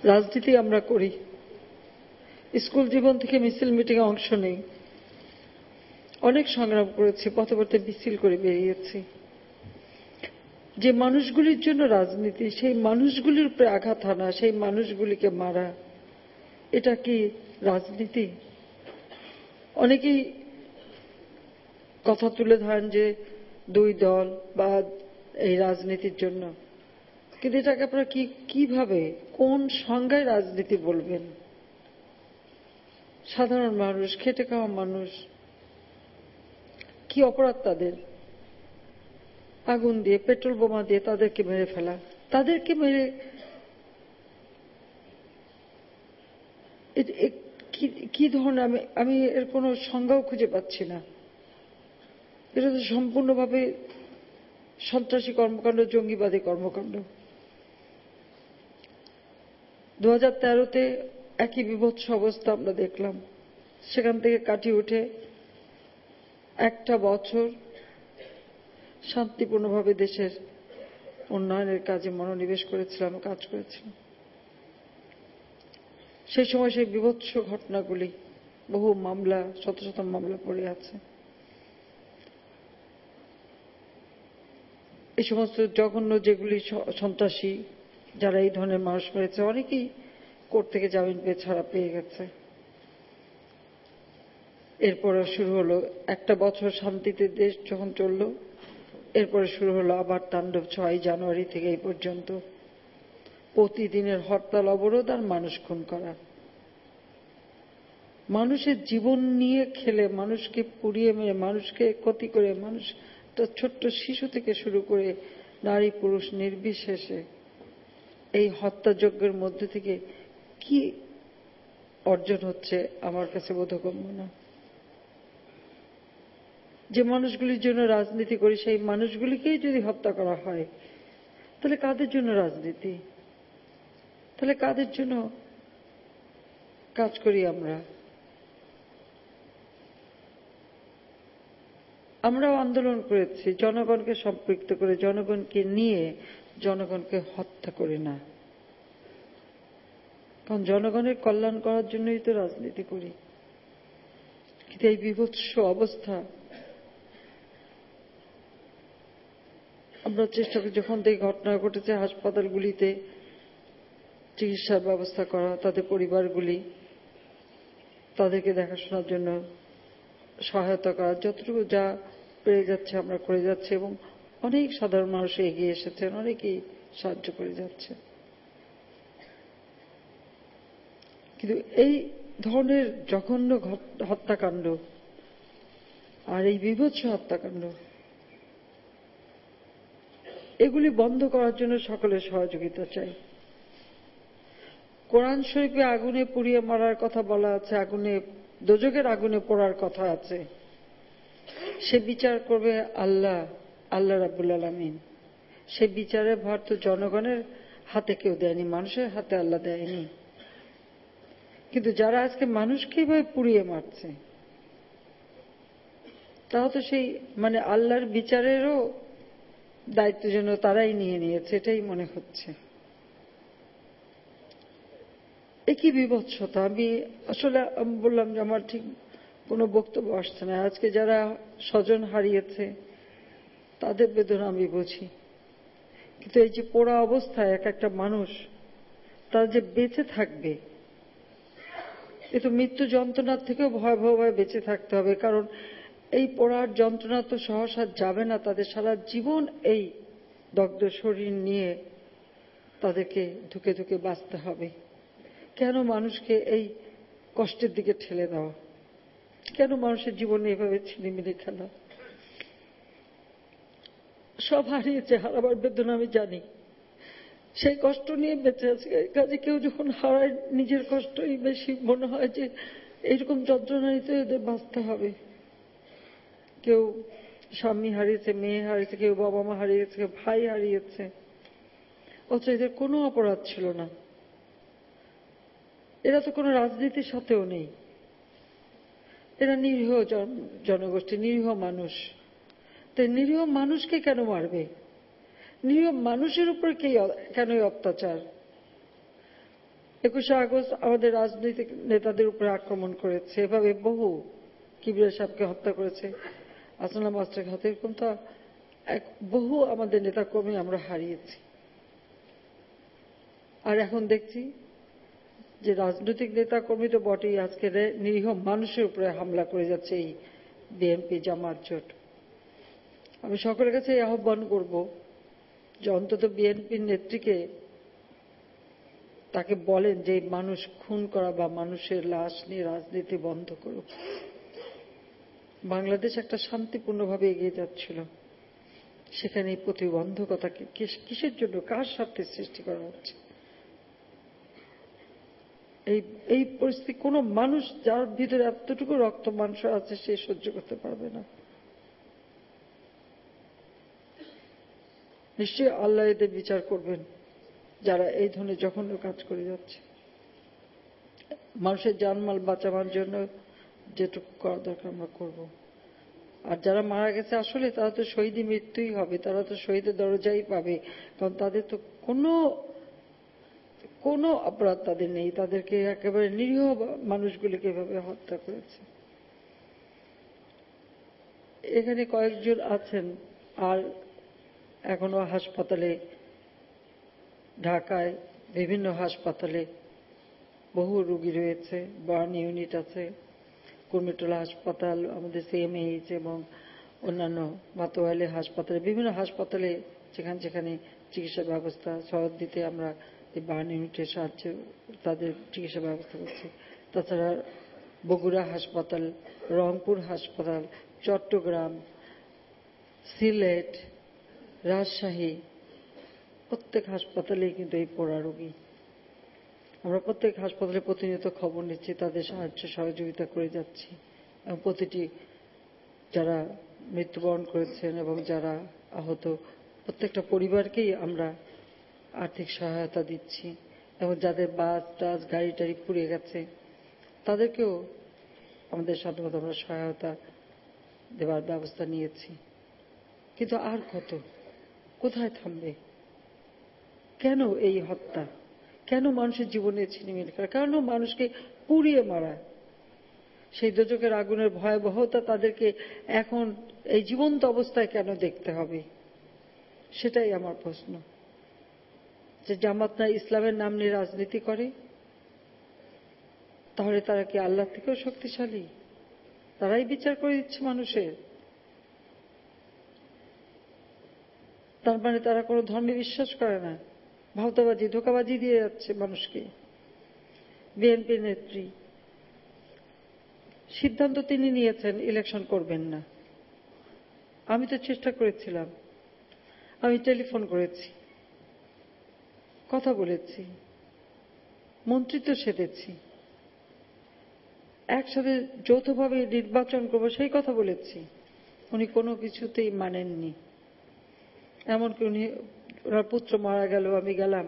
রাজনীতি আমরা করি, স্কুল জীবন থেকে মিছিল মিটিংয়ে অংশ নেই, অনেক সংগ্রাম করেছি, পথে পথে মিছিল করে বেরিয়েছি। যে মানুষগুলির জন্য রাজনীতি, সেই মানুষগুলির উপরে আঘাত হানা, সেই মানুষগুলিকে মারা, এটা কি রাজনীতি? অনেকেই কথা তুলে ধরেন যে দুই দল বা এই রাজনীতির জন্য, কিন্তু এটাকে আপনারা কিভাবে, কোন সংজ্ঞায় রাজনীতি বলবেন? সাধারণ মানুষ, খেটে খাওয়া মানুষ, কি অপরাধ তাদের? আগুন দিয়ে, পেট্রোল বোমা দিয়ে তাদেরকে মেরে ফেলা, তাদেরকে মেরে কি ধরনের, আমি এর কোনো সংজ্ঞাও খুঁজে পাচ্ছি না। এটা তো সম্পূর্ণভাবে সন্ত্রাসী কর্মকাণ্ড, জঙ্গিবাদী কর্মকাণ্ড। 2013-তে একই বিভৎস অবস্থা আমরা দেখলাম। সেখান থেকে কাটিয়ে উঠে একটা বছর শান্তিপূর্ণভাবে দেশের উন্নয়নের কাজে মনোনিবেশ করেছিলাম, কাজ করেছিলাম। সেই সময় সেই বিভৎস ঘটনাগুলি, বহু মামলা, শত শত মামলা পড়ে আছে। এই সমস্ত জঘন্য যেগুলি সন্ত্রাসী, যারা এই ধরনের মানুষ মেরেছে, অনেকেই কোর্ট থেকে জামিন পেয়ে ছাড়া পেয়ে গেছে। এরপরে শুরু হলো একটা বছর শান্তিতে দেশ যখন চলল, এরপরে শুরু হলো আবার তাণ্ডব 6 জানুয়ারি থেকে এই পর্যন্ত প্রতিদিনের হরতাল, অবরোধ আর মানুষ খুন করা। মানুষের জীবন নিয়ে খেলে, মানুষকে পুড়িয়ে মেরে, মানুষকে ক্ষতি করে, মানুষ ছোট্ট শিশু থেকে শুরু করে নারী পুরুষ নির্বিশেষে এই হত্যাযজ্ঞের মধ্যে থেকে কি অর্জন হচ্ছে আমার কাছে বোধগম্য না। যে মানুষগুলির জন্য রাজনীতি করি, সেই মানুষগুলিকেই যদি হত্যা করা হয়, তাহলে কাদের জন্য রাজনীতি? তাহলে কাদের জন্য কাজ করি আমরা? আমরাও আন্দোলন করেছি জনগণকে সম্পৃক্ত করে, জনগণকে নিয়ে, জনগণকে হত্যা করে না। কারণ জনগণের কল্যাণ করার জন্যই তো রাজনীতি করি। কিন্তু এই বিভৎস অবস্থা আমরা চেষ্টা করি, যখন থেকে ঘটনা ঘটেছে, হাসপাতালগুলিতে চিকিৎসার ব্যবস্থা করা, তাদের পরিবারগুলি, তাদেরকে দেখাশোনার জন্য সহায়তা করা, যতটুকু যা পেরে যাচ্ছে আমরা করে যাচ্ছি। এবং অনেক সাধারণ মানুষ এগিয়ে এসেছেন, অনেকেই সাহায্য করে যাচ্ছে। কিন্তু এই ধরনের জঘন্য হত্যাকাণ্ড আর এই বিভৎস হত্যাকাণ্ড, এগুলি বন্ধ করার জন্য সকলের সহযোগিতা চাই। কোরআন শরীফে আগুনে পুড়িয়ে মারার কথা বলা আছে, আগুনে, দোজখের আগুনে পোড়ার কথা আছে। সে বিচার করবে আল্লাহ, আল্লাহ রাব্বুল আলামিন। সে বিচারের ভার তো জনগণের হাতে কেউ দেয়নি, মানুষের হাতে আল্লাহ দেয়নি। কিন্তু যারা আজকে মানুষকে এভাবে পুড়িয়ে মারছে, তারা তো সেই আল্লাহর বিচারেরও দায়িত্ব যেন তারাই নিয়ে নিয়েছে, এটাই মনে হচ্ছে। একই বিভৎসতা। আমি আসলে বললাম যে আমার ঠিক কোনো বক্তব্য আসছে না। আজকে যারা স্বজন হারিয়েছে তাদের বেদনা আমি বুঝি, কিন্তু এই যে পোড়া অবস্থায় এক একটা মানুষ, তারা যে বেঁচে থাকবে, এ তো মৃত্যু যন্ত্রণার থেকেও ভয়াবহভাবে বেঁচে থাকতে হবে। কারণ এই পোড়ার যন্ত্রণা তো সহসা যাবে না, তাদের সারা জীবন এই দগ্ধ শরীর নিয়ে তাদেরকে ধুকে ধুকে বাঁচতে হবে। কেন মানুষকে এই কষ্টের দিকে ঠেলে দেওয়া? কেন মানুষের জীবনে এভাবে ছিনিমিনি খেলা? সব হারিয়েছে, হারাবার বেদনা আমি জানি, সেই কষ্ট নিয়ে বেঁচে আছে। কাজে কেউ যখন হারায়, নিজের কষ্টই বেশি মনে হয় যে এইরকম যন্ত্রণা নিতে এদের বাঁচতে হবে। কেউ স্বামী হারিয়েছে, মেয়ে হারিয়েছে, কেউ বাবা মা হারিয়েছে, কেউ ভাই হারিয়েছে, অথচ এদের কোনো অপরাধ ছিল না। এরা তো কোনো রাজনীতির সাথেও নেই, এরা নিরীহ জনগোষ্ঠী, নিরীহ মানুষ। তাই নিরীহ মানুষকে কেন মারবে? নিরীহ মানুষের উপর কেন অত্যাচার? 21শে আগস্ট আমাদের রাজনৈতিক নেতাদের উপরে আক্রমণ করেছে, এভাবে বহু কিবরিয়া সাহেবকে হত্যা করেছে, আসনাল্লাহ মাস্টারকে হত্যা, এরকম তো বহু আমাদের নেতাকর্মী আমরা হারিয়েছি। আর এখন দেখছি যে রাজনৈতিক নেতাকর্মী তো বটেই, আজকে নিরীহ মানুষের উপরে হামলা করে যাচ্ছে এই বিএনপি জামাত জোট। আমি সকলের কাছে এই আহ্বান করব যে অন্তত বিএনপির নেত্রীকে তাকে বলেন যে মানুষ খুন করা বা মানুষের লাশ নিয়ে রাজনীতি বন্ধ করুক। বাংলাদেশ একটা শান্তিপূর্ণভাবে এগিয়ে যাচ্ছিল, সেখানে এই প্রতিবন্ধকতাকে কিসের জন্য, কার স্বার্থে সৃষ্টি করা হচ্ছে? এই পরিস্থিতি কোনো মানুষ যার ভিতরে এতটুকু রক্ত মাংস আছে সে সহ্য করতে পারবে না। নিশ্চয়ই আল্লাহ এদের বিচার করবেন যারা এই ধরনের জঘন্য কাজ করে যাচ্ছে। মানুষের জানমাল বাঁচাবার জন্য যেটুকু করা দরকার আমরা করব। আর যারা মারা গেছে আসলে তারা তো শহীদি মৃত্যুই হবে, তারা তো শহীদের দরজাই পাবে, কারণ তাদের তো কোনো অপরাধ তাদের নেই, তাদেরকে একেবারে নিরীহ মানুষগুলিকে এভাবে হত্যা করেছে। এখানে কয়েকজন আছেন আর এখনো হাসপাতালে, ঢাকায় বিভিন্ন হাসপাতালে বহু রোগী রয়েছে, বার্ন ইউনিট আছে, কুর্মিটোলা হাসপাতাল, আমাদের সিএমএইচ এবং অন্যান্য মাতোয়ালি হাসপাতালে, বিভিন্ন হাসপাতালে যেখানে যেখানে চিকিৎসা ব্যবস্থা সহজ দিতে আমরা এই বার্ন ইউনিটের সাহায্যে তাদের চিকিৎসা ব্যবস্থা করছি। তাছাড়া বগুড়া হাসপাতাল, রংপুর হাসপাতাল, চট্টগ্রাম, সিলেট, রাজশাহী, প্রত্যেক হাসপাতালেই কিন্তু এই পোড়া রোগী। আমরা প্রত্যেক হাসপাতালে প্রতিনিয়ত খবর নিচ্ছি, তাদের সাহায্য সহযোগিতা করে যাচ্ছি। এবং প্রতিটি যারা মৃত্যুবরণ করেছেন এবং যারা আহত প্রত্যেকটা পরিবারকেই আমরা আর্থিক সহায়তা দিচ্ছি, এবং যাদের বাস টাস গাড়ি টাড়ি পুড়ে গেছে তাদেরকেও আমাদের সাধারণত আমরা সহায়তা দেওয়ার ব্যবস্থা নিয়েছি। কিন্তু আর কত, কোথায় থামবে? কেন এই হত্যা? কেন মানুষের জীবনে ছিনিমিনি করা? কেন মানুষকে পুড়িয়ে মারা? সেই দোজখের আগুনের ভয়াবহতা তাদেরকে এখন এই জীবন্ত অবস্থায় কেন দেখতে হবে? সেটাই আমার প্রশ্ন। যে জামাত না ইসলামের নাম নিয়ে রাজনীতি করে, তাহলে তারা কি আল্লাহ থেকেও শক্তিশালী? তারাই বিচার করে দিচ্ছে মানুষের। তার মানে তারা কোনো ধর্মে বিশ্বাস করে না, ভাওতাবাজি ধোঁকাবাজি দিয়ে যাচ্ছে মানুষকে। বিএনপি নেত্রী সিদ্ধান্ত তিনি নিয়েছেন ইলেকশন করবেন না। আমি তো চেষ্টা করেছিলাম, আমি টেলিফোন করেছি, কথা বলেছি, মন্ত্রিত্ব সেধেছি, একসাথে যৌথভাবে নির্বাচন করবো সেই কথা বলেছি। উনি কোনো কিছুতেই মানেননি। এমনকি ওনার পুত্র মারা গেল, আমি গেলাম,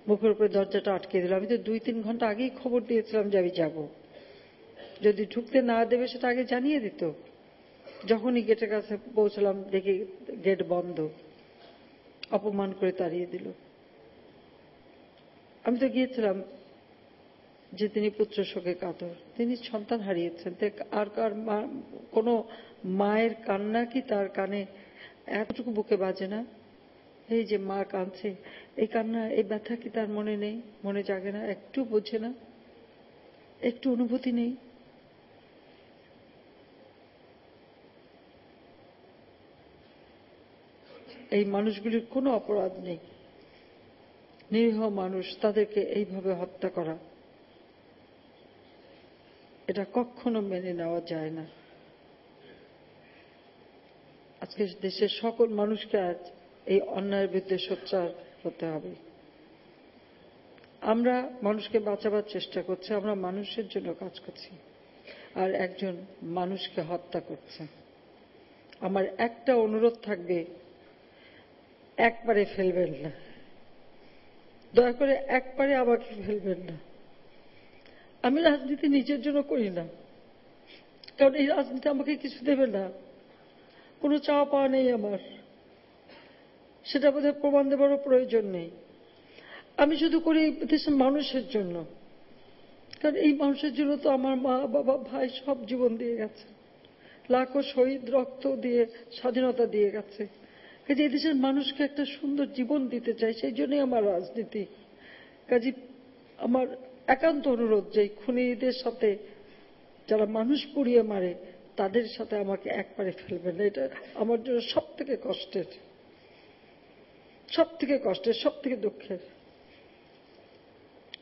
মুখের উপরে দরজাটা আটকে দিল। আমি তো 2-3 ঘন্টা আগেই খবর দিয়েছিলাম যে আমি যাব, যদি ঢুকতে না দেবে সেটা আগে জানিয়ে দিত। যখনই গেটের কাছে পৌঁছলাম দেখি গেট বন্ধ, অপমান করে তাড়িয়ে দিল। আমি তো গিয়েছিলাম যে তিনি পুত্র শোকে কাতর, তিনি সন্তান হারিয়েছেন। আর কার কোনো মায়ের কান্না কি তার কানে এতটুকু বুকে বাজে না? এই যে মা কাঁদছে, এই কান্না, এই ব্যথা কি তার মনে নেই, মনে জাগে না, একটু বোঝে না, একটু অনুভূতি নেই? এই মানুষগুলির কোনো অপরাধ নেই, নিরীহ মানুষ, তাদেরকে এইভাবে হত্যা করা, এটা কখনো মেনে নেওয়া যায় না। আজকে দেশের সকল মানুষকে আজ এই অন্যায়ের বিরুদ্ধে সোচ্চার হতে হবে। আমরা মানুষকে বাঁচাবার চেষ্টা করছি, আমরা মানুষের জন্য কাজ করছি, আর একজন মানুষকে হত্যা করছে। আমার একটা অনুরোধ থাকবে, একবারে ফেলবেন না, দয়া করে একবারে আমাকে ফেলবেন না। আমি রাজনীতি নিজের জন্য করি না, কারণ এই রাজনীতি আমাকে কিছু দেবে না, কোনো চাওয়া পাওয়া নেই আমার, সেটা বোধহয় প্রমাণ দেবারও প্রয়োজন নেই। আমি শুধু করি দেশের মানুষের জন্য, কারণ এই মানুষের জন্য তো আমার মা বাবা ভাই সব জীবন দিয়ে গেছে, লাখো শহীদ রক্ত দিয়ে স্বাধীনতা দিয়ে গেছে। কাজে এই দেশের মানুষকে একটা সুন্দর জীবন দিতে চাই, সেই জন্যই আমার রাজনীতি। কাজে আমার একান্ত অনুরোধ যে খুনিদের সাথে, যারা মানুষ পুড়িয়ে মারে তাদের সাথে আমাকে একবারে ফেলবেন না। এটা আমার জন্য সব থেকে কষ্টের, সব থেকে কষ্টের, সব থেকে দুঃখের।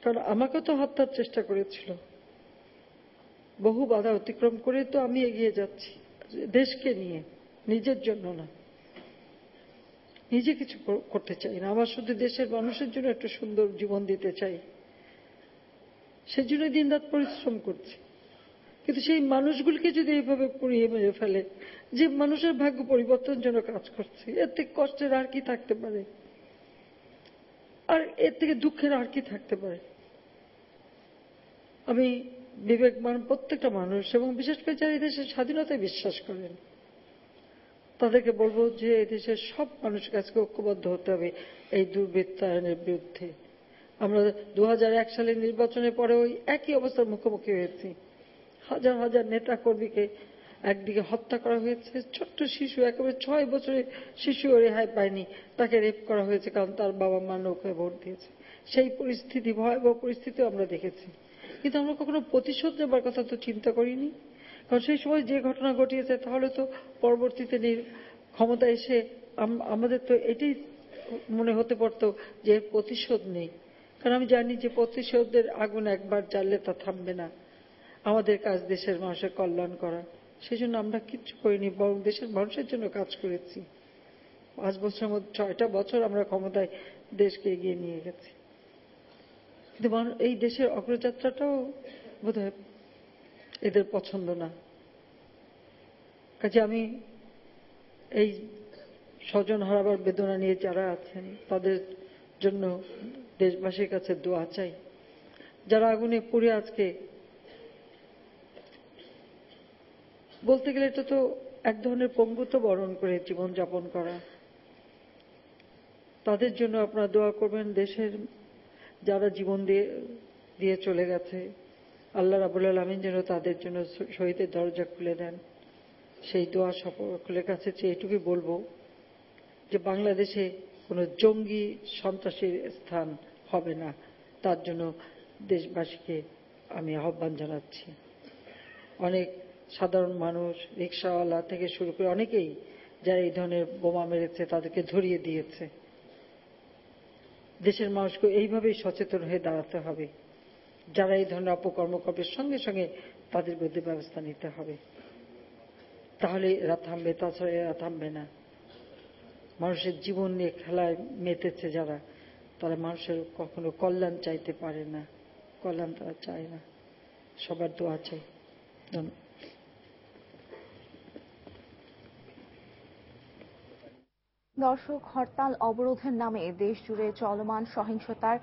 কারণ আমাকে তো হত্যার চেষ্টা করেছিল, বহু বাধা অতিক্রম করে তো আমি এগিয়ে যাচ্ছি দেশকে নিয়ে, নিজের জন্য না। নিজে কিছু করতে চাই না, আমার শুধু দেশের মানুষের জন্য একটা সুন্দর জীবন দিতে চাই, সেজন্য দিনরাত পরিশ্রম করছি। কিন্তু সেই মানুষগুলিকে যদি এইভাবে পুড়িয়ে মেরে ফেলে, যে মানুষের ভাগ্য পরিবর্তন জন্য কাজ করছে, এর থেকে কষ্টের আর কি থাকতে পারে, আর এর থেকে দুঃখের আর কি থাকতে পারে। আমি বিবেকবান প্রত্যেকটা মানুষ, এবং বিশেষ করে যারা এই দেশের স্বাধীনতায় বিশ্বাস করেন, তাদেরকে বলবো যে এই দেশের সব মানুষের কাছে ঐক্যবদ্ধ হতে হবে এই দুর্বৃত্তায়নের বিরুদ্ধে। আমরা 2001 সালের নির্বাচনের পরে ওই একই অবস্থার মুখোমুখি হয়েছি। হাজার হাজার নেতা কর্মীকে একদিকে হত্যা করা হয়েছে, ছোট্ট শিশু, একেবারে 6 বছরের শিশু রেহাই পায়নি, তাকে রেপ করা হয়েছে কারণ তার বাবা মা নৌকায় ভোট দিয়েছে। সেই পরিস্থিতি, ভয়াবহ পরিস্থিতিও আমরা দেখেছি। কিন্তু আমরা কখনো প্রতিশোধ নেবার কথা তো চিন্তা করিনি, কারণ সেই সময় যে ঘটনা ঘটিয়েছে, তাহলে তো পরবর্তীতে ক্ষমতা এসে আমাদের তো এটাই মনে হতে পারতো যে প্রতিশোধ নেই। কারণ আমি জানি যে প্রতিশোধের আগুন একবার জ্বাললে তা থামবে না। আমাদের কাজ দেশের মানুষের কল্যাণ করা, সেই জন্য আমরা কিচ্ছু করিনি, বরং দেশের মানুষের জন্য কাজ করেছি। 5 বছরের মধ্যে 6টা বছর আমরা ক্ষমতায় দেশকে এগিয়ে নিয়ে গেছি। কিন্তু এই দেশের অগ্রযাত্রাটাও বোধহয় এদের পছন্দ না। কাজে আমি এই স্বজন হারাবার বেদনা নিয়ে যারা আছেন তাদের জন্য দেশবাসীর কাছে দোয়া চাই। যারা আগুনে পুড়ে আজকে, বলতে গেলে এটা তো এক ধরনের পঙ্গুত্ব বরণ করে জীবন যাপন করা, তাদের জন্য আপনারা দোয়া করবেন। দেশের যারা জীবন দিয়ে চলে গেছে, আল্লাহ রাব্বুল আলামিন যেন তাদের জন্য শহীদের দরজা খুলে দেন, সেই দোয়া সকলের কাছে চেয়ে এটুকুই বলবো যে বাংলাদেশে কোনো জঙ্গি সন্ত্রাসীর স্থান হবে না, তার জন্য দেশবাসীকে আমি আহ্বান জানাচ্ছি। অনেক সাধারণ মানুষ, রিকশাওয়ালা থেকে শুরু করে অনেকেই যারা এই ধরনের বোমা মেরেছে তাদেরকে ধরিয়ে দিয়েছে। দেশের মানুষকে এইভাবেই সচেতন হয়ে দাঁড়াতে হবে। যারা এই ধরনের অপকর্ম করবে সঙ্গে সঙ্গে তাদের বিরুদ্ধে ব্যবস্থা নিতে হবে, তাহলে এরা থামবে, তাছাড়া এরা থামবে না। মানুষের জীবন নিয়ে খেলায় মেতেছে যারা, তারা মানুষের কখনো কল্যাণ চাইতে পারে না, কল্যাণ তারা চায় না। সবার দোয়া চাই। ধন্যবাদ। দর্শক, হরতাল অবরোধের নামে দেশ জুড়ে চলমান সহিংসতার